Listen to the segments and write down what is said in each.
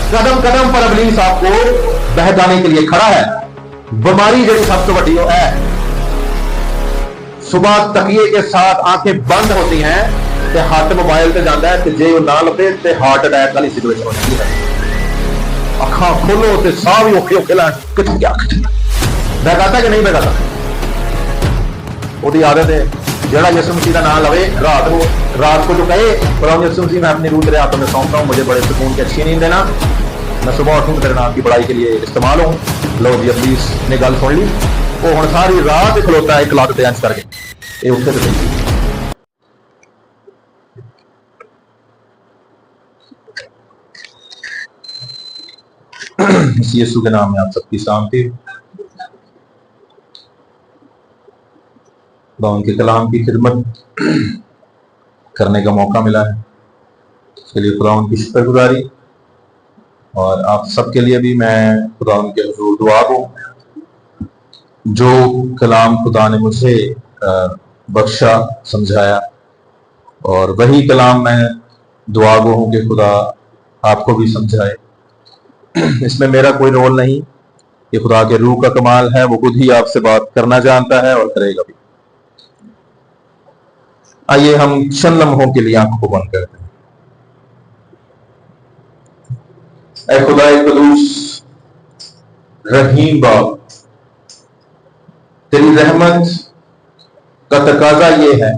कदम कदम पर इब्लीस आपको बहकाने के लिए खड़ा है। बीमारी जी सब तो बड़ी है, सुबह तकिए के साथ आंखें बंद होती हैं ते हाथ मोबाइल से जाता है, जे वो ना लभे ते हार्ट अटैक वाली सिचुएशन होती है। अखा खोलो तो साह भी औखे औखे लैन, कितने क्या बहकाता कि नहीं बहकाता? वो आदत है जरा यसु मसीह का नाम लवे रात को जो कहे प्रभु यसु मसीह मैं अपनी रूह तेरे हाथों में सौंपता हूं, मुझे बड़े सुकून की अच्छी नींद देना, मैं सुबह उठूं तेरे नाम की बड़ाई के लिए इस्तेमाल हूं। लो जी इब्लीस ने गल सुन ली, वो हुण सारी रात खलोता है एक लत ते अंच करके, ये उठे तो नहीं। यीशु के नाम में आप सबकी शांति। उनके कलाम की खिदमत करने का मौका मिला है, उसके लिए खुदा उनकी शुक्रगुजारी। और आप सबके लिए भी मैं खुदा उनके हुजूर दुआ दूं, जो कलाम खुदा ने मुझे बख्शा समझाया, और वही कलाम मैं दुआ गो हूं कि खुदा आपको भी समझाए। इसमें मेरा कोई रोल नहीं, ये खुदा के रूह का कमाल है, वो खुद ही आपसे बात करना जानता है और करेगा भी। आइए हम चंद लम्हों के लिए आंखों को बंद करते हैं। ऐ खुदा कदूस रहीम बाप, तेरी रहमत का तकाजा ये है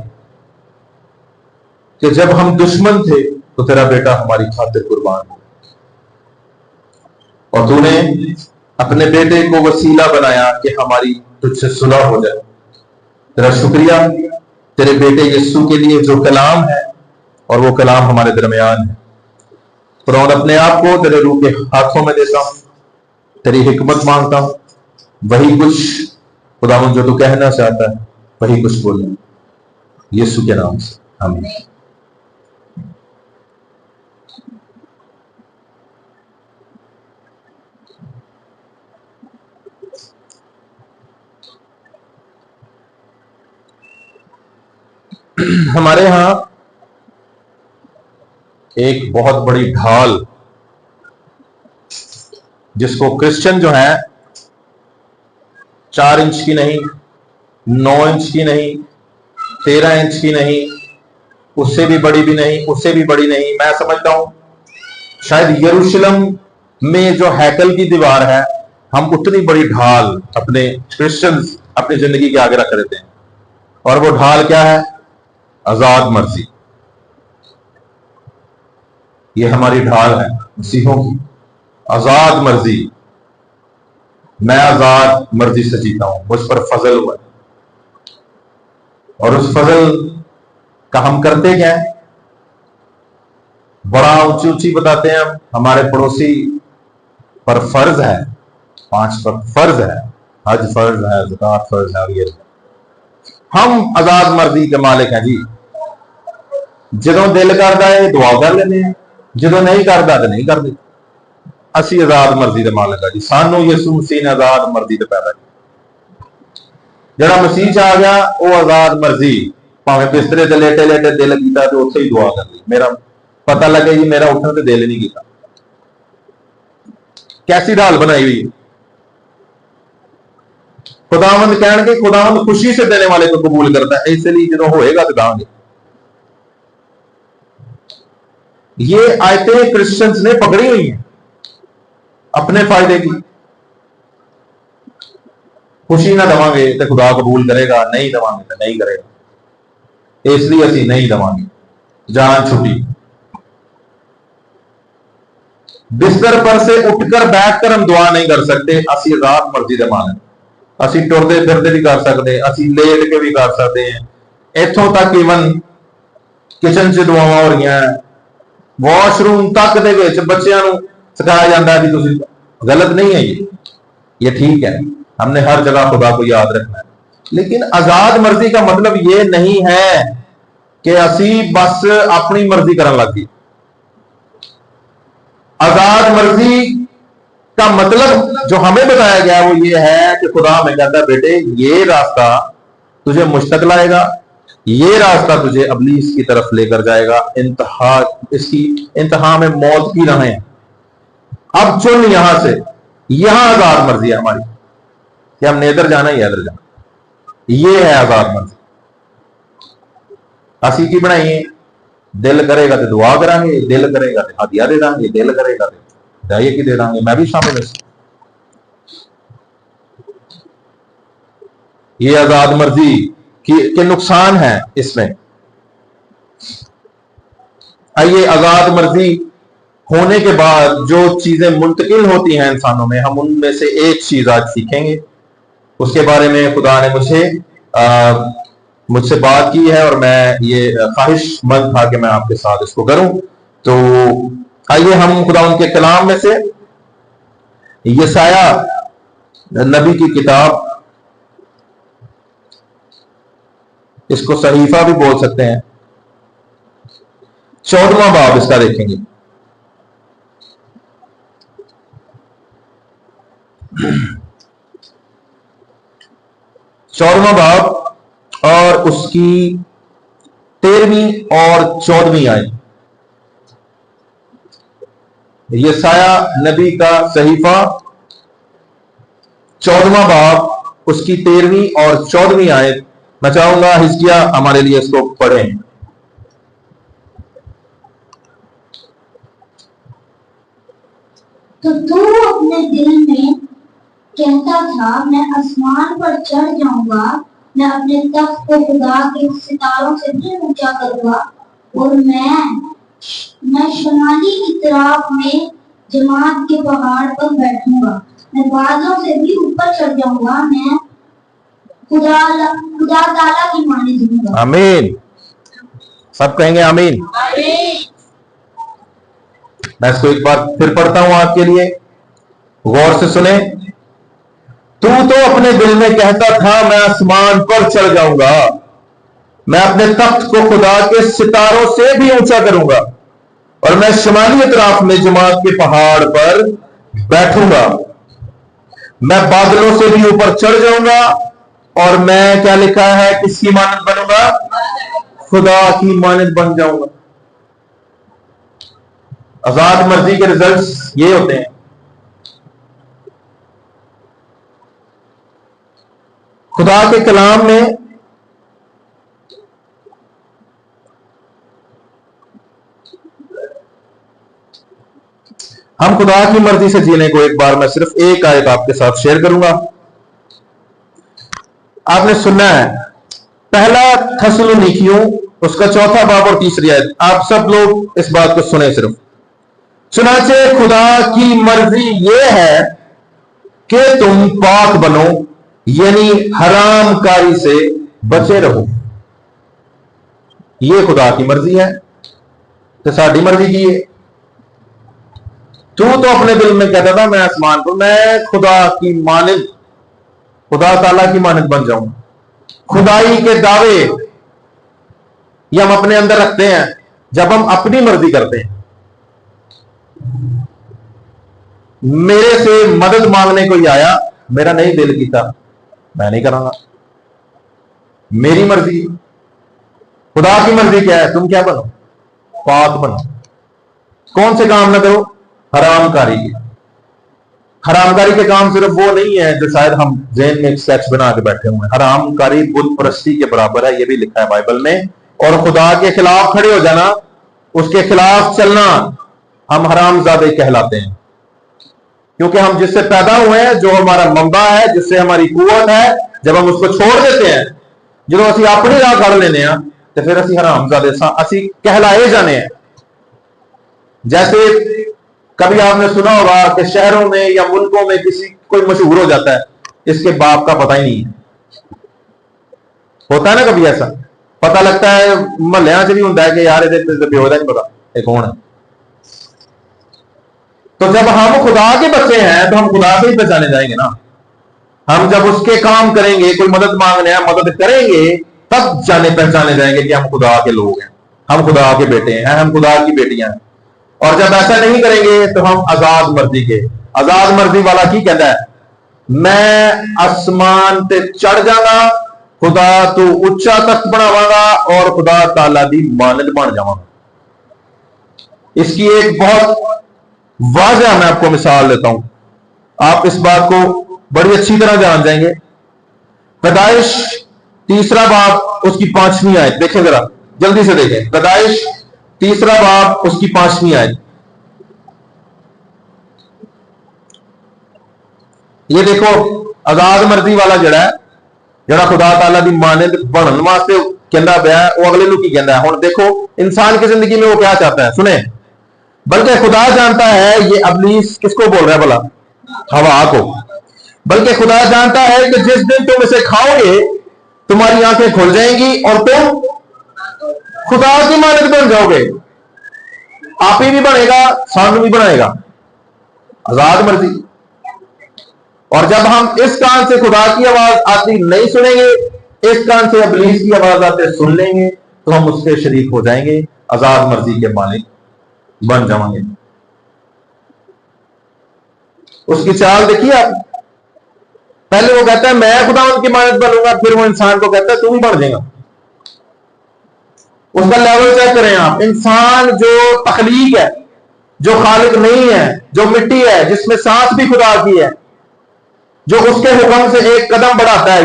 कि जब हम दुश्मन थे तो तेरा बेटा हमारी खातिर कुर्बान हो, और तूने अपने बेटे को वसीला बनाया कि हमारी तुझसे सुलह हो जाए। तेरा शुक्रिया तेरे बेटे यीशु के लिए जो कलाम है, और वो कलाम हमारे दरमियान है। खुदा अपने आप को तेरे रूह के हाथों में देता हूं, तेरी हिकमत मांगता हूं, वही कुछ खुदा जो तू कहना चाहता है वही कुछ बोलना, यीशु के नाम से आमीन। हमारे यहां एक बहुत बड़ी ढाल, जिसको क्रिश्चियन जो है 4 इंच की नहीं, 9 इंच की नहीं, 13 इंच की नहीं, उससे भी बड़ी भी नहीं, उससे भी बड़ी नहीं, मैं समझता हूं शायद यरूशलेम में जो हैकल की दीवार है, हम उतनी बड़ी ढाल अपने क्रिश्चियंस अपनी जिंदगी के आगे रख देते हैं। और वो ढाल क्या है? आजाद मर्जी। ये हमारी ढाल है मसीहों की, आजाद मर्जी। मैं आजाद मर्जी से जीता हूं, मुझ पर फजल हुआ है। और उस फजल का हम करते क्या है? बड़ा ऊंची ऊंची बताते हैं हम, हमारे पड़ोसी पर फर्ज है, 5 पर फर्ज है, हज फर्ज है, ज़कात फर्ज है, और ये हम आजाद मर्जी के मालिक हैं जी। जो दिल करता है दुआ कर लेने, जो नहीं करता तो नहीं करते। असी आजाद मर्जी के मालिक है जी, सानू यीशु मसीह ने आजाद मर्जी से पैदा किया। जरा मसीह च आ गया वो आजाद मर्जी, भावें बिस्तरे से लेटे लेटे दिल किया तो उत्थे ही दुआ कर ली, मेरा पता लगे जी मेरा उठने से दिल नहीं किया। कैसी ढाल बनाई हुई है। खुदावंद कहणगे, खुदावंद खुशी से देने वाले को कबूल करता है, इसलिए जो होएगा तो दांगे। ये आयतें क्रिश्चियंस ने पकड़ी हुई हैं अपने फायदे की। खुशी ना दवांगे तो खुदा कबूल करेगा, नहीं दवांगे तो नहीं करेगा, इसलिए असी नहीं दवांगे। जान छुट्टी, बिस्तर पर से उठकर बैठकर हम दुआ नहीं कर सकते, असी आजाद मर्जी दे मालिक। असी टुरदे फिरदे भी कर सकते, असी लेट के भी कर सकते हैं, इथों तक इवन किचन च दुआवां हो रही हैं, वॉशरूम तक दे विच बच्चियां नूं सिखाया जाता है कि तुसीं गलत नहीं है, ये ठीक है, हमने हर जगह खुदा को याद रखना है। लेकिन आजाद मर्जी का मतलब ये नहीं है कि असी बस अपनी मर्जी करन लग गए। आजाद मर्जी का मतलब जो हमें बताया गया वो ये है कि खुदा हमें कहता है बेटे ये रास्ता तुझे मुझ तक लाएगा, ये रास्ता तुझे अबलीस की तरफ लेकर जाएगा, इंतहा इसकी इंतहा में मौत की राहें। अब चुन यहां से, यहां आजाद मर्जी है हमारी कि हमने इधर जाना या इधर जाना। ये है आजाद मर्जी। असी की बनाइए, दिल करेगा तो दुआ करांगे, दिल करेगा तो हदिया दे देंगे, दिल करेगा तो हिदायत की दे देंगे। मैं भी शामिल हूं। ये आजाद मर्जी के नुकसान है इसमें। आइए, आजाद मर्जी होने के बाद जो चीजें मुंतकिल होती हैं इंसानों में, हम उनमें से एक चीज आज सीखेंगे। उसके बारे में खुदा ने मुझसे बात की है और मैं ये ख्वाहिशमंद था कि मैं आपके साथ इसको करूं। तो आइए हम खुदा उनके कलाम में से यशाया नबी की किताब, इसको सहीफा भी बोल सकते हैं, 14वां बाब इसका देखेंगे। चौदहवां बाब और उसकी 13वीं और 14वीं आयत। यशाया नबी का सहीफा 14वां बाब उसकी 13वीं और 14वीं आयत। मैं चाहूंगा हिजकिया हमारे लिए इसको पढ़ें। तो तू अपने दिल में कहता था, मैं आसमान पर चढ़ जाऊंगा, मैं अपने तख्त को खुदा के सितारों से भी ऊंचा करूंगा, और मैं शुमाली इतराफ में जमात के पहाड़ पर बैठूंगा, मैं बादलों से भी ऊपर चढ़ जाऊंगा, मैं खुदा ताला की मानी दूंगा। आमीन। सब कहेंगे आमीन। मैं इसको एक बार फिर पढ़ता हूं आपके लिए, गौर से सुने। तू तो अपने दिल में कहता था, मैं आसमान पर चढ़ जाऊंगा, मैं अपने तख्त को खुदा के सितारों से भी ऊंचा करूंगा, और मैं शुमाली इतराफ में जमात के पहाड़ पर बैठूंगा, मैं बादलों से भी ऊपर चढ़ जाऊंगा, और मैं, क्या लिखा है, किसकी मानद बनूंगा? खुदा की मानद बन जाऊंगा। आजाद मर्जी के रिजल्ट्स ये होते हैं। खुदा के कलाम में हम खुदा की मर्जी से जीने को, एक बार मैं सिर्फ एक आयत आपके साथ शेयर करूंगा। आपने सुना है पहला थस्सलुनीकियों उसका 4था बाब और 3री आयत। आप सब लोग इस बात को सुने, सिर्फ सुनाचे खुदा की मर्जी यह है कि तुम पाक बनो, यानी हरामकारी से बचे रहो। यह खुदा की मर्जी है, तो साड़ी मर्जी की है। तू तो अपने दिल में कहता था, मैं आसमान पर, मैं खुदा की मानिद, खुदा ताला की मानिद बन जाऊंगा। खुदाई के दावे ये हम अपने अंदर रखते हैं जब हम अपनी मर्जी करते हैं। मेरे से मदद मांगने कोई आया, मेरा नहीं दिल कीता, मैं नहीं करांगा, मेरी मर्जी। खुदा की मर्जी क्या है? तुम क्या बनो? पाक बनो। कौन से काम ना करो? हरामकारी के। हरामकारी के काम सिर्फ वो नहीं है जो शायद हम ज़हन में एक स्केच बना के बैठे हुए हैं। हरामकारी बुत परस्ती के बराबर है, ये भी लिखा है बाइबल में। और खुदा के खिलाफ खड़े हो जाना, उसके खिलाफ चलना, हम हरामजादे कहलाते हैं। क्योंकि हम जिससे पैदा हुए हैं, जो हमारा मंबा है, जिससे हमारी कुव्वत है, जब हम उसको छोड़ देते हैं, जो असि अपनी राह कर लेने हैं, तो फिर असि हरामजादे असि कहलाए जाने हैं। जैसे कभी आपने सुना होगा कि शहरों में या मुल्कों में किसी कोई मशहूर हो जाता है, इसके बाप का पता ही नहीं है। होता है ना कभी ऐसा, पता लगता है महलिया च भी होता है कि यार ये प्यो का नहीं पता ये कौन है। तो जब हम खुदा के बच्चे हैं तो हम खुदा से ही पहचाने जाएंगे ना। हम जब उसके काम करेंगे, कोई मदद मांगने हैं, मदद करेंगे, तब जाने पहचाने जाएंगे कि हम खुदा के लोग हैं, हम खुदा के बेटे हैं, हम खुदा की बेटियां हैं। और जब ऐसा नहीं करेंगे तो हम आजाद मर्जी के। आजाद मर्जी वाला की कहता है, मैं आसमान ते चढ़ जाऊंगा, खुदा तू उच्चा तख्त बनावांगा और खुदा ताला दी मानद बन जावांगा। इसकी एक बहुत वाज़ह मैं आपको मिसाल देता हूं, आप इस बात को बड़ी अच्छी तरह जान जाएंगे। पैदाइश 3 बाब उसकी 5वीं आयत देखें, जरा जल्दी से देखें। पैदाइश 3 बाब उसकी 5वीं आयत, ये देखो आजाद मर्जी वाला जड़ा है, जड़ा खुदा ताला दी मानद बनने वास्ते कहता पाया, वो अगले की कहता है। हुण देखो इंसान की जिंदगी में वो क्या चाहता है, सुने। बल्कि खुदा जानता है, ये अबलीस किसको बोल रहा है भला, हवा को। बल्कि खुदा जानता है कि जिस दिन तुम इसे खाओगे तुम्हारी आंखें खुल जाएंगी और तुम खुदा की मानद बन जाओगे। आप ही भी बनेगा, सानू भी बनाएगा, आजाद मर्जी। और जब हम इस कान से खुदा की आवाज आती नहीं सुनेंगे, इस कान से अबलीस की आवाज आते सुन लेंगे, तो हम उसके शरीक हो जाएंगे, आजाद मर्जी के मालिक बन जाएंगे। उसकी चाल देखिए आप, पहले वो कहता है मैं खुदा उनकी मानद बनूंगा, फिर वो इंसान को कहता है तू भी बन जाएगा। उसका लेवल चेक करें आप। इंसान जो तखलीक है, जो खालिक नहीं है, जो मिट्टी है, जिसमें सांस भी खुदा की है, जो उसके हुक्म से एक कदम बढ़ाता है,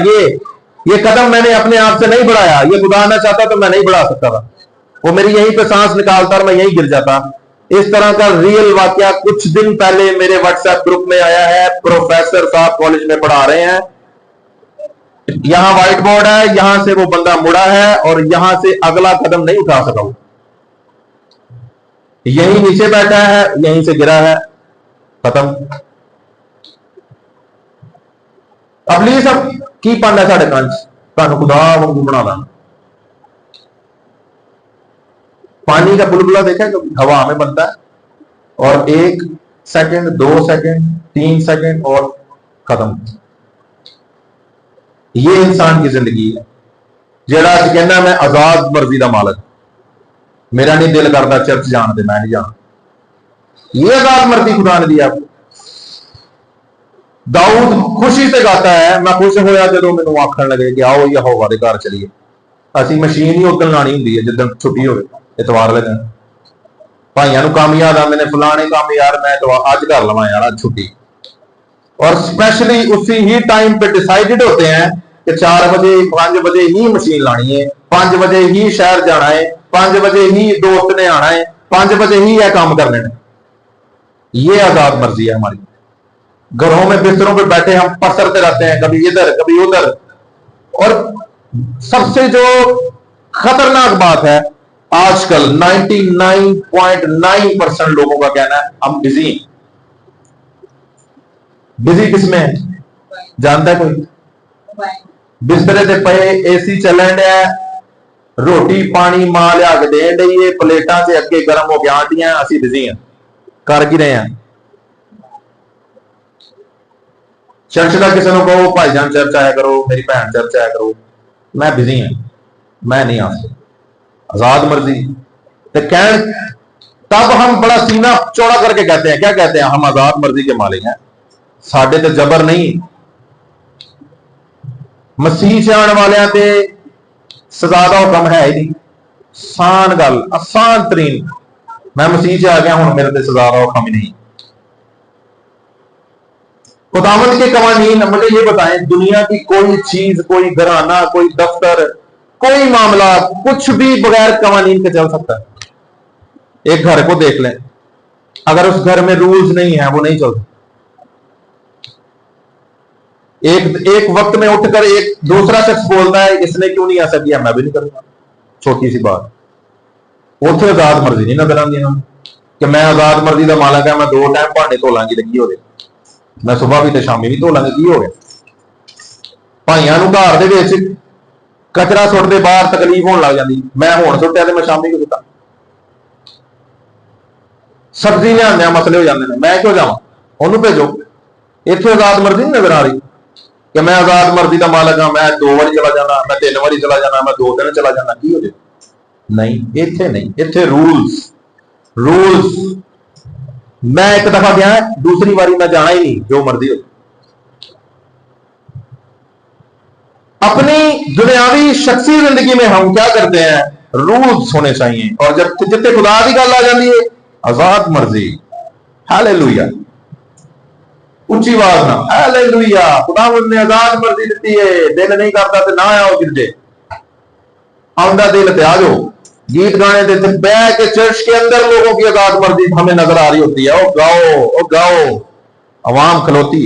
ये कदम मैंने अपने आप से नहीं बढ़ाया, ये खुदा ना चाहता तो मैं नहीं बढ़ा सकता था, वो मेरी यहीं पे सांस निकालता और मैं यहीं गिर जाता। इस तरह का रियल वाकया कुछ दिन पहले मेरे व्हाट्सएप ग्रुप में आया है। प्रोफेसर साहब कॉलेज में पढ़ा रहे हैं, यहां व्हाइट बोर्ड है, यहां से वो बंदा मुड़ा है और यहां से अगला कदम नहीं उठा सका, वो यहीं नीचे बैठा है, यहीं से गिरा है, खत्म। अबलीस अब की पाना साढ़े कान तुहानू खुदा वांगू बना देना। पानी का बुलबुला देखा है, हवा में बनता है और 1 सेकंड 2 सेकंड 3 सेकंड और खत्म। ये इंसान की जिंदगी है, जेड़ा कहना मैं आजाद मर्जी का मालिक, मेरा नहीं दिल करता चर्च जान दे, मैं नहीं जाना। ये आजाद मर्जी खुदा ने दिया। दाऊद खुशी से गाता है, मैं खुश होया जो मैनू आखन लगे कि आओ यहोवा दे घर चलिए। असी मशीन ही उदन लानी हुंदी है जिदन छुट्टी हो, इतवार वाले दिन भाइयों को काम याद आते ने, फलाने काम यार मैं तो अज कर लवा यार, आज छुट्टी। और स्पेशली उसी ही टाइम पे डिसाइडेड होते हैं कि 4 बजे 5 बजे ही मशीन लानी है, 5 बजे ही शहर जाना है, 5 बजे ही दोस्त ने आना है, 5 बजे ही यह काम करने हैं। ये आजाद मर्जी है हमारी। घरों में बिस्तरों पे बैठे हम पसरते रहते हैं, कभी इधर कभी उधर। और सबसे जो खतरनाक बात है, आजकल 99.9% लोगों का कहना है हम बिजी हैं। बिजी किसमें है जानता है कोई? बिस्तरे से पे एसी चलन है, रोटी पानी मां लिया के देन रही है, प्लेटा से अगे गर्म हो के आंटियां, असी बिजी हैं, कर की रहे हैं। चर्च का किसी को कहो भाईजान चर्च आया करो, मेरी भैन चर्च आया करो, मैं बिजी हूं, मैं नहीं आ सकता। आजाद मर्जी तो कह, तब हम बड़ा सीना चौड़ा करके कहते हैं, क्या कहते हैं? हम आजाद मर्जी के मालिक हैं, साडे ते जबर नहीं। मसीह से आने वाले ते सजा का हुक्म है ही नहीं, आसान गल, आसान तरीन, मैं मसीह से आ गया हूं मेरे ते सजा का हुक्म ही नहीं। खुदावंद के कवानीन मुझे ये बताएं, दुनिया की कोई चीज, कोई घराना, कोई दफ्तर, कोई मामला, कुछ भी बगैर कवानीन के चल सकता है। एक घर को देख लें, अगर उस घर में रूल्स नहीं है वो नहीं चलता। एक वक्त में उठकर एक दूसरा शख्स बोलता है इसने क्यों नहीं ऐसा किया, मैं भी नहीं करूंगा, छोटी सी बात। उसे आजाद मर्जी नहीं नजर आती कि मैं आजाद मर्जी का मालिक है, मैं 2 टाइम भांडे धो लांगी तो की हो गया, मैं सुबह भी तो शामी भी धो लांगी, की हो गया। भाइयों घर दे विच कचरा सुटते बाहर तकलीफ होने लग जाती, मैं हुण सुट्टिया तो मैं शामी क्यों सुटा। सब्जी लिया मसले हो जाते हैं, मैं क्यों जावां, उन्होंने भेजो। इत्थे आजाद मर्जी नहीं नजर आ रही कि मैं आजाद मर्जी का मालिक हाँ, मैं 2 बारी चला जाना, मैं 3 बारी चला जाना, मैं 2 दिन चला जाना, की हो जाए। नहीं, इत्थे नहीं, इत्थे रूल्स। मैं एक दफा गया, दूसरी बारी मैं जाना ही नहीं, जो मर्जी हो। अपनी दुनियावी शख्सी जिंदगी में हम क्या करते हैं? रूल्स होने चाहिए। और जब जितने खुदा की गल आ जाती है, आजाद मर्जी, हालेलुया, उच्ची आवाज ना हालेलुया। खुदावंद ने आजाद मर्जी दी है, दिल नहीं करता तो ना आओ गिरजे, आंदा दिल ते आ जाओ। गीत गाने देते बह के चर्च के अंदर लोगों की आजाद मर्जी हमें नजर आ रही होती है, ओ गाओ ओ गाओ, अवाम खलोती,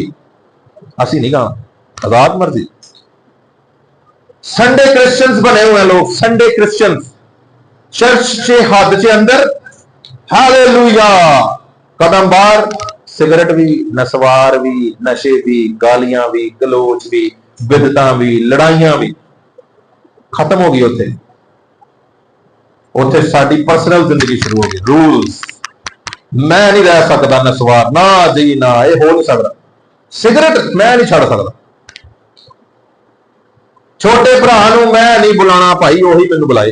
असी नहीं गाना, आजाद मर्जी। संडे क्रिश्चियंस बने हुए हैं लोग, संडे क्रिश्चियंस चर्च के हद के अंदर हालेलुया, कदम बार, सिगरेट भी, नसवार भी, नशे भी, गालियां भी, गलोच भी, बिदतां भी, लड़ाइयां भी खत्म हो गई। उत्थे उत्थे साडी पर्सनल जिंदगी शुरू हो गई। रूल्स, मैं नहीं रह सकता नसवार, ना जी ना, ये हो नहीं सकता। सिगरेट मैं नहीं छड़ सकता, छोटे भरा मैं नहीं बुलाना भाई, वही मैनू बुलाए,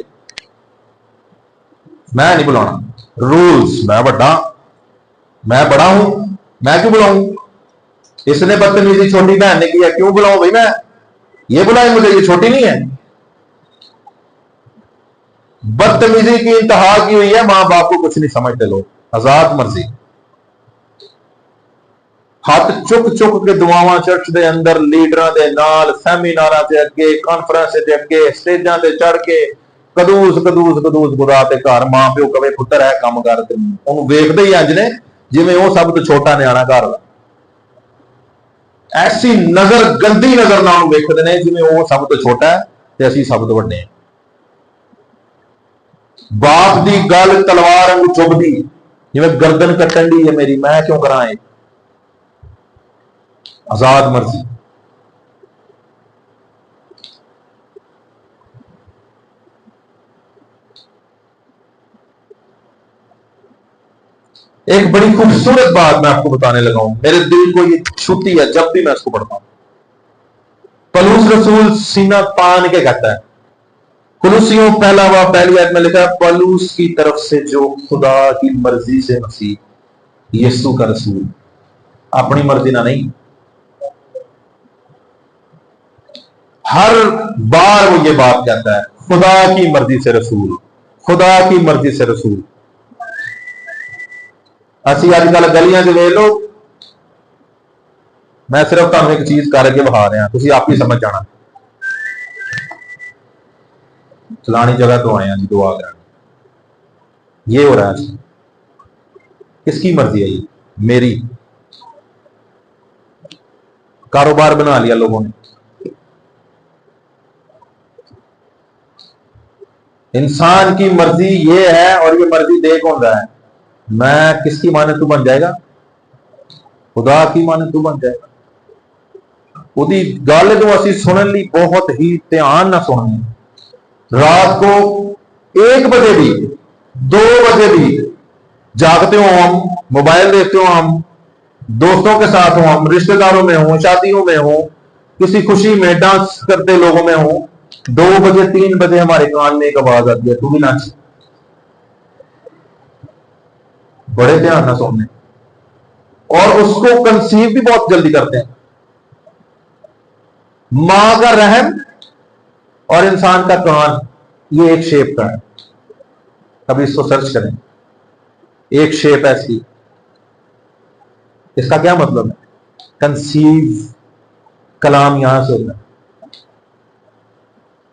मैं नहीं बुलाना। रूल्स, मैं बड़ा, मैं बड़ा हूं, मैं क्यों बुलाऊं? इसने बदतमीजी छोटी बहन ने किया, क्यों बुलाऊं भाई मैं? ये बुलाए मुझे, ये छोटी नहीं है। बदतमीजी की इंतहा की हुई है, मां बाप को कुछ नहीं समझते लोग। आजाद मर्जी, हाथ चुक चुक के दुआवां चर्च के अंदर लीडरां दे नाल, सैमीनारां ते अगे, कॉन्फ्रेंस ते अगे, स्टेजां ते चढ़ के कदूस कदूस कदूस गुदा ते घर मां प्यो कवे पुत्तर है काम कर, उन्होंने वेखदे ही अंज ने जिवें वो सब तो छोटा न्याणा घर दा। ऐसी नजर, गंदी नजर नाल वेखदे ने जिवें वो सब तो छोटा है ते असीं सब तो वड्डे हैं। बाप दी गल तलवार वांगू चुभदी, जिवें गर्दन कट्टन दी है मेरी, मैं क्यों करां? आजाद मर्जी। एक बड़ी खूबसूरत बात मैं आपको बताने लगा हूं, मेरे दिल को ये छूती है जब भी मैं इसको पढ़ता हूं। पलूस रसूल सीना तान के कहता है, कुलूसियों पहला व पहली आयत में लिखा है, पलूस की तरफ से जो खुदा की मर्जी से मसीह यीशु का रसूल, अपनी मर्जी ना नहीं। हर बार वो ये बात कहता है, खुदा की मर्जी से रसूल, खुदा की मर्जी से रसूल। असी अजकल गलियां च वेख लो, मैं सिर्फ तुहानू एक चीज करके बहा रहा, तुसीं आप ही समझ जाना। फलानी जगह तो आए हैं जी दुआ करने, ये हो रहा है, किसकी मर्जी है ये? मेरी। कारोबार बना लिया लोगों ने, इंसान की मर्जी ये है और ये मर्जी दे कौन रहा है? मैं किसकी माने तू बन जाएगा? खुदा की माने तू बन जाएगा। उदी गल जो असी सुनने ली बहुत ही ध्यान ना सुनने। रात को 1 बजे भी 2 बजे भी जागते हो हम, मोबाइल देखते हो हम, दोस्तों के साथ हो हम, रिश्तेदारों में हो, शादियों में हो, किसी खुशी में डांस करते लोगों में हो, 2 बजे 3 बजे हमारे कान में एक आवाज आती है, तू भी नाच। बड़े ध्यान ना सुनने, और उसको कंसीव भी बहुत जल्दी करते हैं। मां का रहम और इंसान का कान, ये एक शेप का है। कभी इसको सर्च करें, एक शेप ऐसी। इसका क्या मतलब है? कंसीव कलाम यहां से होता है।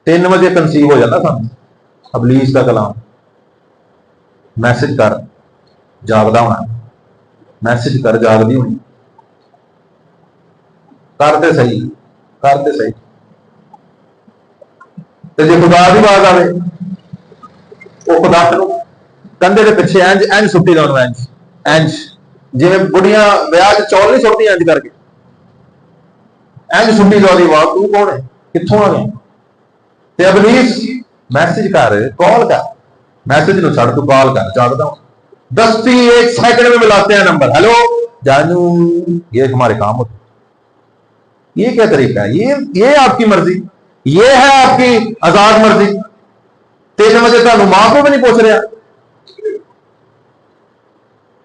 3 बजे कंसीव हो जाता सामने अबलीस का कलाम, मैसेज कर जागदा होना, मैसेज कर जागदी होनी, करते सही, करते सही। तो जो खुदा की आवाज आवे, वो खुदा कंधे के पिछे इंज इंज सुट्टी जाओ, इंज इंज, जिवें बुढ़ियां ब्याह चौल नहीं सुट्टी इंज करके, इंज सुट्टी जाओ। आवाज, तू कौन है, कित्थों आ गया? ते अबलीस मैसेज कर, कॉल कर, मैसेज नु छड़, तू कॉल कर, जागदा हूं। 1 सेकंड में मिलाते हैं नंबर, हेलो जानू, ये हमारे काम होते। ये क्या तरीका है? ये आपकी मर्जी, ये है आपकी आजाद मर्जी। 3 बजे तुहानू मां को भी नहीं पूछ रहा।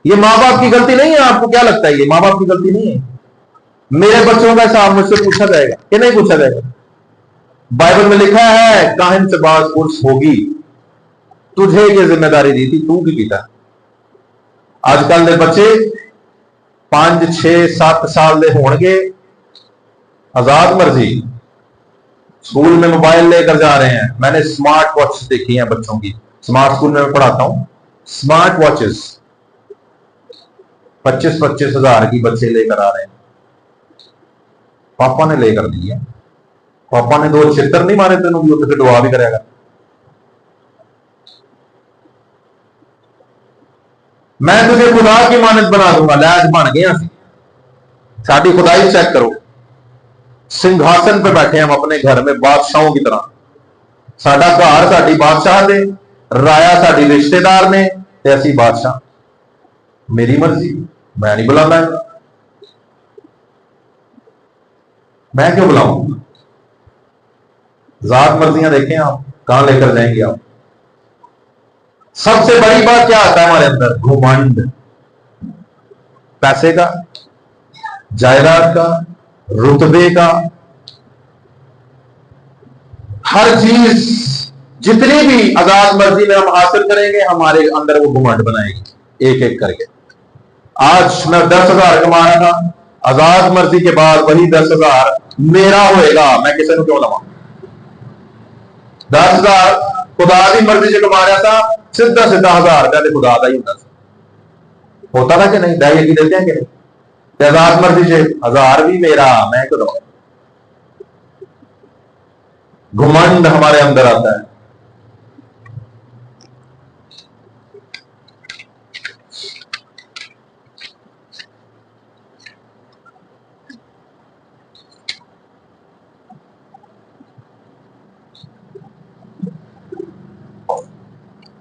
ये मां बाप की गलती नहीं है। आपको क्या लगता है ये मां बाप की गलती नहीं है? मेरे बच्चों का हिसाब मुझसे पूछा जाएगा कि नहीं पूछा जाएगा? बाइबल में लिखा है, काहिन से बात उर्स होगी, तुझे ये जिम्मेदारी दी थी, तू की पीता। आजकल के बच्चे 5 6 7 साल दे होंगे, आजाद मर्जी स्कूल में मोबाइल लेकर जा रहे हैं। मैंने स्मार्ट वॉच देखी हैं बच्चों की, स्मार्ट स्कूल में मैं पढ़ाता हूं, स्मार्ट वॉचेस 25-25 हजार की बच्चे लेकर आ रहे हैं। पापा ने लेकर दी है, पापा ने 2 छितर नहीं मारे तेन भी उत्तर दुआ भी करेगा। मैं तुझे खुदा की मानत बना दूंगा। लैज बन गया, साड़ी खुदाई चेक करो, सिंहासन पे बैठे हम अपने घर में बादशाहों की तरह। साडा घर साडी बादशाह दे, राया साडी रिश्तेदार ने, ते असी बादशाह। मेरी मर्जी, मैं नहीं बुलाना, मैं क्यों बुलाऊं? जात मर्जियां देखें आप कहां लेकर जाएंगे आप। सबसे बड़ी बात क्या आता है हमारे अंदर? घुमंड, पैसे का, जायदाद का, रुतबे का, हर चीज जितनी भी आजाद मर्जी में हम हासिल करेंगे, हमारे अंदर वो घुमंड बनाएगी एक एक करके। आज मैं 10,000 कमा रहा था, आजाद मर्जी के बाद वही 10,000 मेरा होएगा, मैं किसी को क्यों लवा? 10,000 खुदा की मर्जी से कमा रहा था, सीधा 1000 रुपया खुदा का ही होता था कि नहीं? दाई की देते हैं कि नहीं? आजाद मर्जी से 1000 भी मेरा, मैं क्यों दवा? घुमंड हमारे अंदर आता है।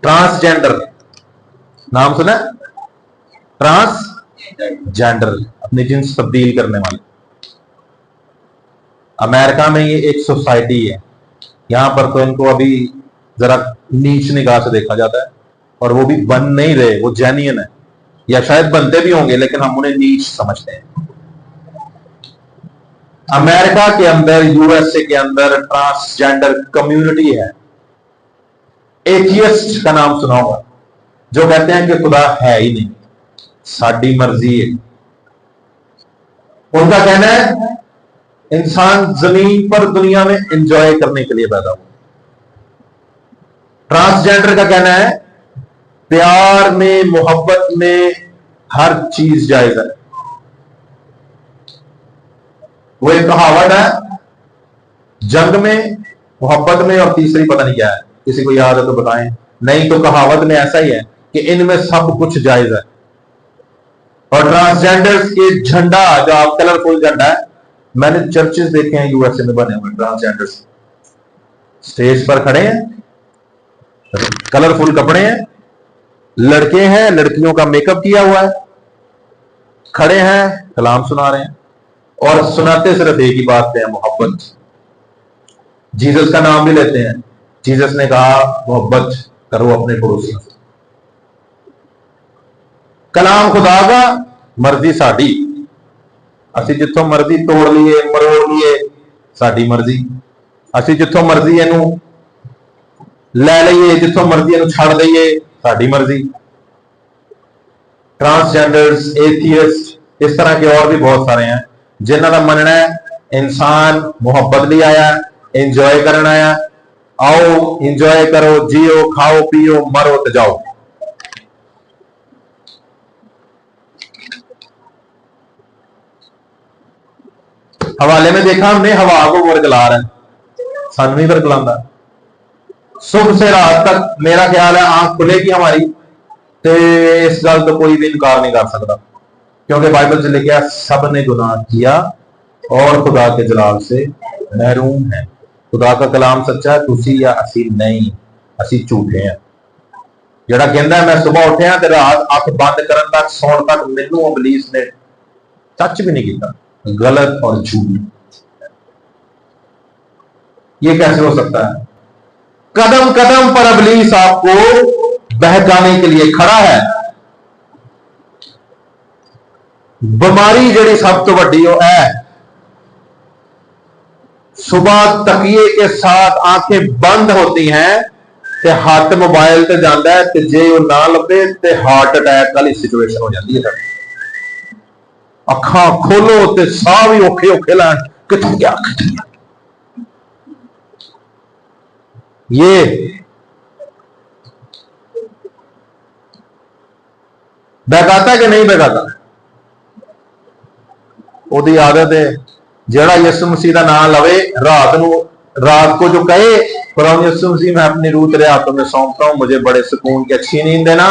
ट्रांसजेंडर नाम सुना? ट्रांसजेंडर, अपनी जिन्स तब्दील करने वाले। अमेरिका में ये एक सोसाइटी है, यहां पर तो इनको अभी जरा नीच निगाह से देखा जाता है, और वो भी बन नहीं रहे, वो जेन्युइन है, या शायद बनते भी होंगे लेकिन हम उन्हें नीच समझते हैं। अमेरिका के अंदर, यूएसए के अंदर ट्रांसजेंडर कम्युनिटी है। एथियस्ट का नाम सुना होगा, जो कहते हैं कि खुदा है ही नहीं, साडी मर्जी है। उनका कहना है इंसान जमीन पर दुनिया में एंजॉय करने के लिए पैदा हुआ। ट्रांसजेंडर का कहना है प्यार में, मोहब्बत में हर चीज जायज है। वो एक कहावत है, जंग में, मोहब्बत में, और तीसरी पता नहीं क्या है, किसी को याद है तो बताएं, नहीं तो कहावत में ऐसा ही है कि इनमें सब कुछ जायज है। और ट्रांसजेंडर्स के झंडा, जो आप कलरफुल झंडा है, मैंने चर्चेस देखे हैं यूएसए में बने हुए, ट्रांसजेंडर्स स्टेज पर खड़े हैं, कलरफुल कपड़े हैं, लड़के हैं, लड़कियों का मेकअप किया हुआ है, खड़े हैं, कलाम सुना रहे हैं, और सुनाते सिर्फ एक ही बात है, मोहब्बत। जीसस का नाम भी लेते हैं। जीसस ने कहा मोहब्बत करो अपने पड़ोसियों से। कलाम खुदा का, मर्जी साडी। असी जिथों मर्जी तोड़ लीए, मरोड़ लीए, साडी मर्जी। असी जिथों मर्जी इनू लै लीए, जिथों मर्जी इनू छड़ दईए, साडी मर्जी। ट्रांसजेंडर्स, एथियस्ट, इस तरह के और भी बहुत सारे हैं जिन्हों का मनना है इंसान मोहब्बत लिए आया, एंजॉय करना आया। आओ एंजॉय करो, जियो, खाओ, पियो, मरो तो जाओ। हवाले में देखा हमने, हवा को वरगला रहा है, सन भी वरगलांदा। सुबह से रात तक मेरा ख्याल है आंख खुलेगी हमारी, तो इस गल तो कोई भी इनकार नहीं कर सकता, क्योंकि बाइबल से लिखा सब ने गुनाह किया और खुदा के जलाल से महरूम है। खुदा का कलाम सच्चा है, तुसी या असी नहीं, असी झूठे हैं। जड़ा कहता है मैं सुबह उठिया ते रात अख बंद करन तक, सौण तक मैनू इबलीस ने टच भी नहीं किया, गलत और झूठ। ये कैसे हो सकता है? कदम कदम पर इबलीस आपको बहकाने के लिए खड़ा है। बीमारी जड़ी सब तो वड्डी है, सुबह तकिए के साथ आंखें बंद होती हैं ते हाथ मोबाइल ते जाता है, ते जे वो ना लभे ते हार्ट अटैक वाली सिचुएशन हो जाती है। अखा खोलो ते साह भी औखे औखे लैन, कितों गया ये बहकाता है कि नहीं बहकाता? ओदी आदत है जेड़ा यसु मसीह का नाम लवे रात को जो कहे प्रभु यसु मसीह मैं अपनी रूह तेरे हाथों में सौंपता हूं, मुझे बड़े सुकून की अच्छी नींद देना,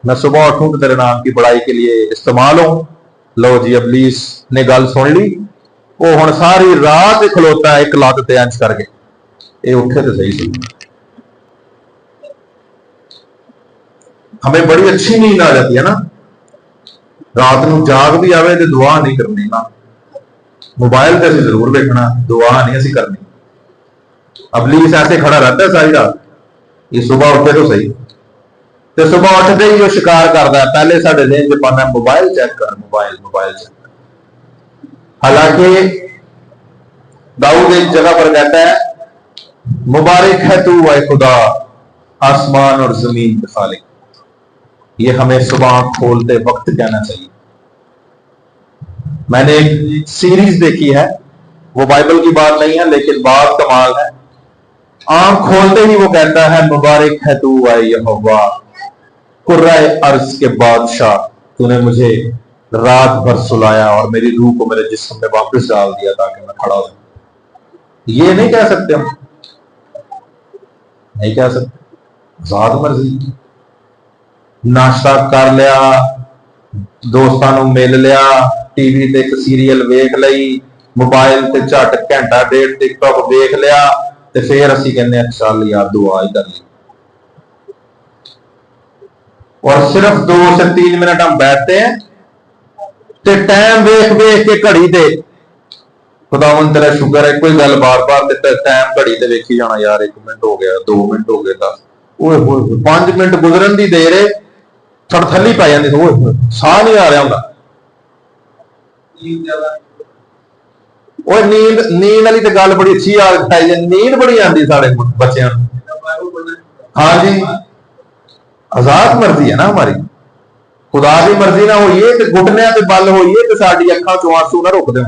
मैं सुबह उठूं तो तेरे नाम की बड़ाई के लिए इस्तेमाल हो। लो जी इबलीस ने गल सुन ली, वो हुण सारी रात खलोता है एक लत ते इंज करके, ये उठे तो सही सी। हमें बड़ी अच्छी नींद आ जाती है ना, रात को जाग भी आवे तो दुआ नहीं करनी ना, मोबाइल पे असीं जरूर देखना, दुआ नहीं असीं करनी। इबलीस ऐसे खड़ा रहता है सारी रात, ये सुबह उठे तो सही, तो सुबह उठते ही वो शिकार करता है, पहले साढ़े जेहन च पाना मोबाइल चेक कर, मोबाइल मोबाइल चेक कर। हालांकि दाऊद एक जगह पर कहता है मुबारक है तू ऐ खुदा आसमान और जमीन के खालिक, ये हमें सुबह खोलते वक्त कहना चाहिए। मैंने एक सीरीज देखी है, वो बाइबल की बात नहीं है लेकिन बात कमाल है। आंख खोलते ही वो कहता है मुबारक है तू ऐ यहोवा कुर्राए अर्ज के बादशाह, तूने मुझे रात भर सुलाया और मेरी रूह को मेरे जिस्म में वापस डाल दिया ताकि मैं खड़ा हो जाऊं। ये नहीं कह सकते हम, नहीं कह सकते, आजाद मर्जी। नाश्ता कर लिया, दोस्तों मिल लिया, टीवी ते एक सीरियल वेख लई, मोबाइल ते झट घंटा डेढ़ टिकटॉक वेख लिया, ते फिर असीं कहने चल यार दुआ ही कर ली, और सिर्फ 2 से 3 मिनट हम बैठते हैं ते टाइम वेख वेख के घड़ी दे खुदावन तेरा शुक्र है, कोई गल बार बार टाइम घड़ी ते वेखी जाना, यार 1 मिनट हो गया, 2 मिनट हो गए, 10 ओए 5 मिनट गुजरन दी देर है थड़थली पै जाती, साह नहीं आ रहा होंगे। नींद वाली तो गल बड़ी अच्छी आई है, नींद बड़ी आती साढ़े बच्चों। हाँ जी, आजाद मर्जी है ना हमारी, खुदा की मर्जी ना होइए तो घुटने ते बल होइए तो साडी अखां चों आंसू ना रुक दें,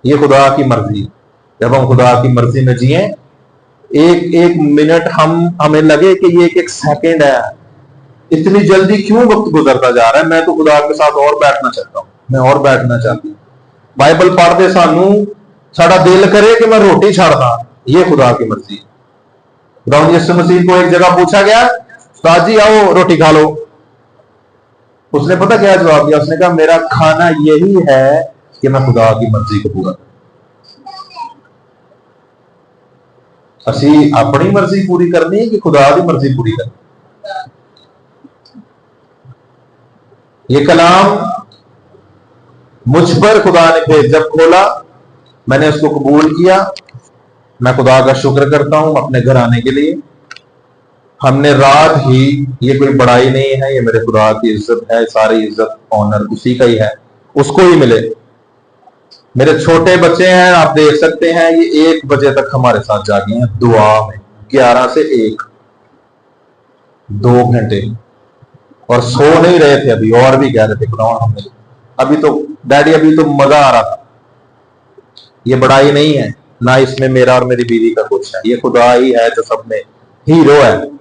ये खुदा की मर्जी। जब हम खुदा की मर्जी में जिए, एक एक मिनट हमें लगे कि ये एक सेकंड है, इतनी जल्दी क्यों वक्त गुजरता जा रहा है, मैं तो खुदा के साथ और बैठना चाहता हूं, मैं और बैठना चाहती हूँ। बाइबल पढ़ते सानू साडा दिल करे कि मैं रोटी छाड़दा, ये खुदा की मर्जी। खुदा यीशु मसीह को एक जगह पूछा गया, उस्ताद जी आओ रोटी खा लो, उसने पता क्या जवाब दिया, उसने कहा मेरा खाना यही है कि मैं खुदा की मर्जी को पूरा करूं। असी अपनी मर्जी पूरी करनी है कि खुदा की मर्जी पूरी करनी? ये कलाम मुझ पर खुदा ने फिर जब खोला, मैंने उसको कबूल किया। मैं खुदा का शुक्र करता हूं अपने घर आने के लिए। हमने रात ही, ये कोई बड़ाई नहीं है, ये मेरे खुदा की इज्जत है, सारी इज्जत ऑनर उसी का ही है, उसको ही मिले। मेरे छोटे बच्चे हैं, आप देख सकते हैं, ये 1 बजे तक हमारे साथ जागे हैं दुआ में, 11 से 1 2 घंटे, और सो नहीं रहे थे अभी, और भी कह रहे थे खुदा हमने अभी तो डैडी अभी तो मजा आ रहा था। ये बड़ाई नहीं है, ना इसमें मेरा और मेरी बीवी का कुछ है, ये खुदा ही है जो सब में हीरो है,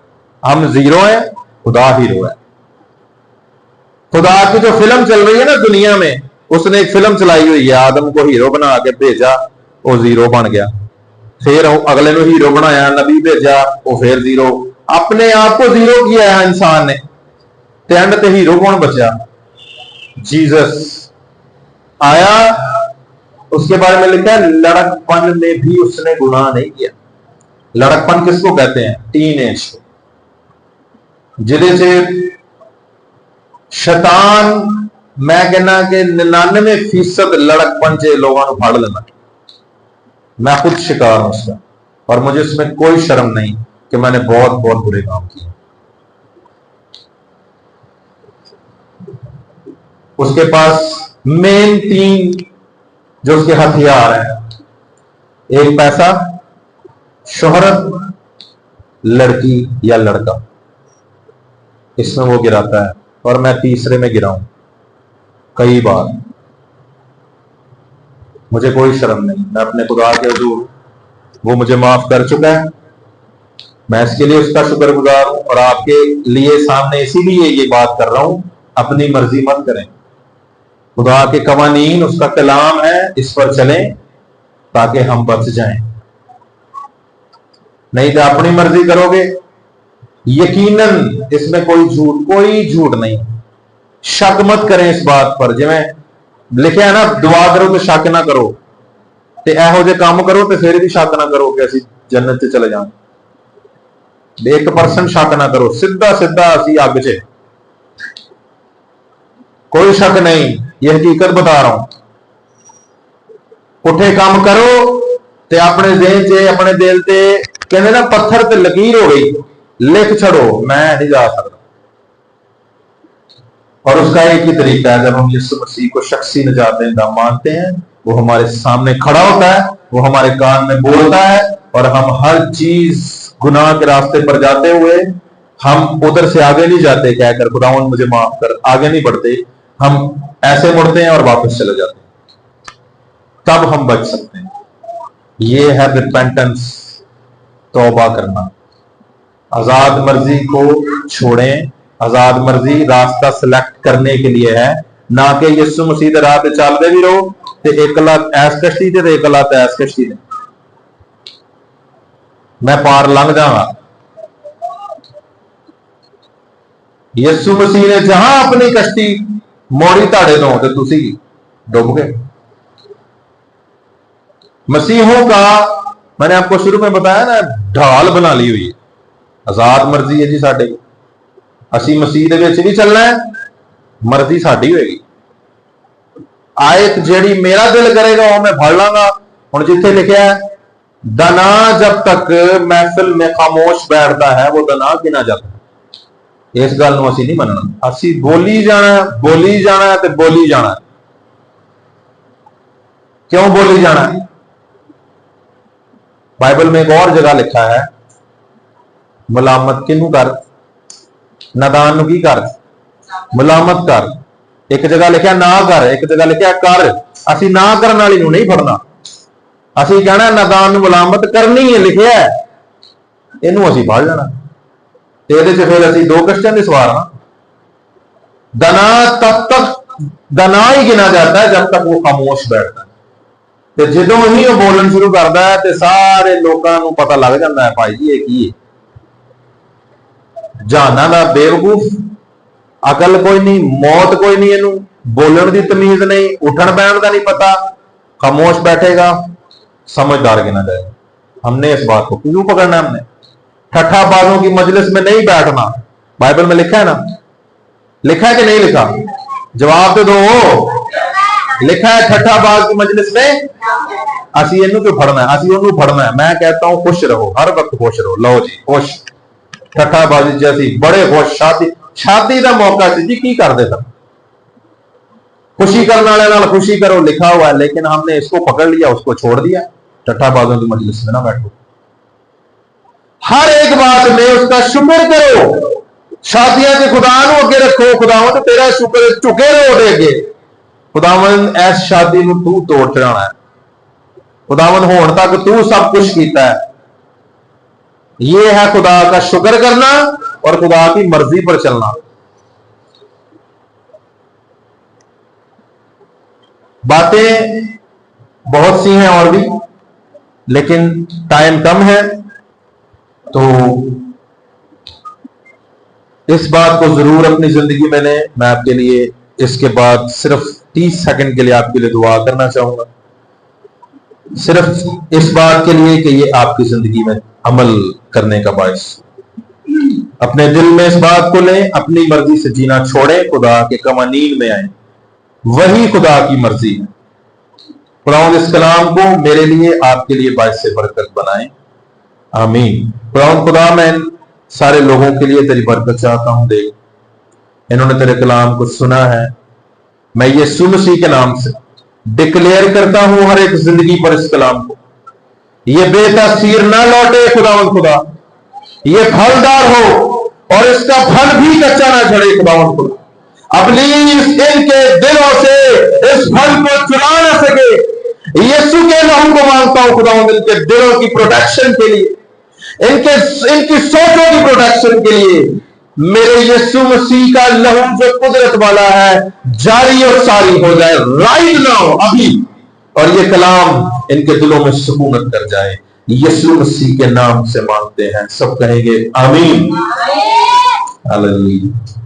हम जीरो हैं, खुदा हीरो है। खुदा की जो फिल्म चल रही है ना दुनिया में, उसने एक फिल्म चलाई हुई है, आदम को हीरो बना के भेजा, वो जीरो बन गया, फिर अगले ने हीरो बनाया, नबी भेजा, वो फिर जीरो, अपने आप को जीरो किया है इंसान ने, ते एंड ते हीरो कौन बचा? जीसस आया, उसके बारे में लिखा है लड़कपन में भी उसने गुनाह नहीं किया। लड़कपन किसको कहते हैं? टीन एज को, जिदे से शैतान, मैं कहना कि 99% लड़कपन से लोगों को फाड़ लेना। मैं खुद शिकार हूं उसका, और मुझे इसमें कोई शर्म नहीं कि मैंने बहुत बहुत बुरे काम किए। उसके पास मेन 3 जो उसके हथियार हैं, एक पैसा, शोहरत, लड़की या लड़का, इसमें वो गिराता है, और मैं तीसरे में गिरा हूं। कई बार। मुझे कोई शर्म नहीं, मैं अपने खुदा के हुजूर, वो मुझे माफ कर चुका है, मैं इसके लिए उसका शुक्रगुजार हूं। और आपके लिए सामने इसीलिए ये बात कर रहा हूं, अपनी मर्जी मत करें। खुदा के कवानीन, उसका कलाम है, इस पर चलें ताकि हम बच जाएं। नहीं तो अपनी मर्जी करोगे, यकीनन इसमें कोई झूठ नहीं। शक मत करें इस बात पर, जिवें लिखा है ना, दुआ करो तो शक ना करो, ते एहो जे काम करो तो फिर भी शक ना करो कि असी जन्नत से चले जाएं। 1% शक ना करो, सीधा सीधा असी अग च, कोई शक नहीं। यह हकीकत बता रहा हूं। पुठे काम करो ते अपने देह च, अपने दिल ते कहते ना पत्थर ते लकीर हो गई, लिख छड़ो मैं नहीं जा सकता। और उसका एक ही तरीका है, जब हम यीशु मसीह को शख्सी निजात देना मानते हैं, वो हमारे सामने खड़ा होता है, वो हमारे कान में बोलता है, और हम हर चीज गुनाह के रास्ते पर जाते हुए हम उधर से आगे नहीं जाते कहकर खुदावंद मुझे माफ कर, आगे नहीं बढ़ते, हम ऐसे मुड़ते हैं और वापस चले जाते हैं। तब हम बच सकते हैं। ये है रिपेंटेंस, तौबा करना। आजाद मर्जी को छोड़ें। आजाद मर्जी रास्ता सिलेक्ट करने के लिए है, ना कि यीशु मसीह दे राह ते चलदे भी रहो ते एकला ऐस कश्ती ते एकला ऐस कश्ती ते मैं पार लंघ जाऊंगा। यीशु मसीह ने जहां अपनी कश्ती मोड़ी ताड़े दो तो तुसी डूब गए। मसीहों का मैंने आपको शुरू में बताया ना, ढाल बना ली हुई है। आजाद मर्जी है जी साडे, असी मसीह दे विच भी चलना है, मर्जी साडी होएगी। आयत जेड़ी मेरा दिल करेगा वो मैं फड़ लांगा। हुण जिथे लिखा है दना जब तक महफिल में खामोश बैठता है वो दना गिना जाता है, इस गल नूं असीं नहीं मनना। असीं बोली जाना ते बोली जाना। क्यों बोली जाना? बाइबल में एक और जगह लिखा है, मुलामत किनू कर, नादान नूं की कर, मुलामत कर। एक जगह लिखा ना कर, एक जगह लिखा कर। असीं ना करने वाली नूं नहीं फड़ना, असीं कहना नादान नूं मुलामत करनी है, लिखा है, इनू असीं फड़ लेना। ਇਹਦੇ ਚ फिर असीं 2 कश्तियां दे सवार हां। दना तब तक दना ही गिना जाता है जब तक वो खामोश बैठता है, ਤੇ ਜਦੋਂ ਹੀ ਉਹ ਬੋਲਣ ਸ਼ੁਰੂ ਕਰਦਾ ਹੈ ਤੇ ਸਾਰੇ ਲੋਕਾਂ ਨੂੰ ਪਤਾ ਲੱਗ ਜਾਂਦਾ ਹੈ ਭਾਈ ਜੀ ਇਹ ਕੀ ਹੈ। ਜਹਾਨਾਂ ਦਾ ਬੇਵਕੂਫ, ਅਕਲ ਕੋਈ नहीं, मौत कोई नहीं, ਇਹਨੂੰ बोलण ਦੀ तमीज नहीं, उठण बैठण ਦਾ नहीं पता, खामोश बैठेगा, समझदार गिना जाएगा। हमने इस बात को क्यों पकड़ना? हमने ठट्ठाबाजों की मजलिस में नहीं बैठना। बाइबल में लिखा है ना, लिखा है कि नहीं लिखा? जवाब तो दो। लिखा है ठट्ठाबाज की मजलिस में असी इनू क्यों फड़ना है, असी उन्होंने फड़ना है। मैं कहता हूं खुश रहो, हर वक्त खुश रहो। लो जी खुश, ठट्ठाबाजी जैसी बड़े खुश। शादी का मौका सी जी, की करते सब खुशी करने वाले नाल खुशी करो, लिखा हुआ है, लेकिन हमने इसको पकड़ लिया, उसको छोड़ दिया। ठट्ठाबाजों की मजलिस में ना बैठो, हर एक बात में उसका शुक्र करो। शादियां के खुदा नूं अगे रखो, खुदावंद तेरा शुक्र, झुके रहो ओहदे अगे। खुदावंद इस शादी नूं तू तोड़ चढ़ाना है, खुदावंद होण तक तू सब कुछ कीता है। यह है खुदा का शुक्र करना और खुदा की मर्जी पर चलना। बातें बहुत सी हैं और भी, लेकिन टाइम कम है, तो इस बात को जरूर अपनी जिंदगी में मैं आपके लिए इसके बाद सिर्फ 30 सेकंड के लिए आपके लिए दुआ करना चाहूंगा, सिर्फ इस बात के लिए कि ये आपकी जिंदगी में अमल करने का बायस। अपने दिल में इस बात को लें, अपनी मर्जी से जीना छोड़ें, खुदा के कवानीन में आए, वही खुदा की मर्जी है। खुदावंद इस कलाम को मेरे लिए आपके लिए बायस से बरकत बनाए, आमीन। खुदा मैं सारे लोगों के लिए तेरी बरकत चाहता हूं। देख, इन्होंने तेरे कलाम को सुना है, मैं यीशु मसीह के नाम से डिक्लेयर करता हूं हर एक जिंदगी पर इस कलाम को, ये बेतासीर ना लौटे खुदावंद खुदा, ये फलदार हो और इसका फल भी कच्चा ना झड़े खुदावंद खुदा। इब्लीस इनके दिलों से इस फल को चुरा न सके। यीशु के लहू को मांगता हूं खुदावंद इनके दिलों की प्रोटेक्शन के लिए, इनकी सोचों की प्रोटेक्शन के लिए मेरे यीशु मसीह का लहू जो कुदरत वाला है जारी और सारी हो जाए राइट नाउ अभी, और ये कलाम इनके दिलों में सुकूनत कर जाए। यीशु मसीह के नाम से मांगते हैं, सब कहेंगे आमीन। हालेलुया।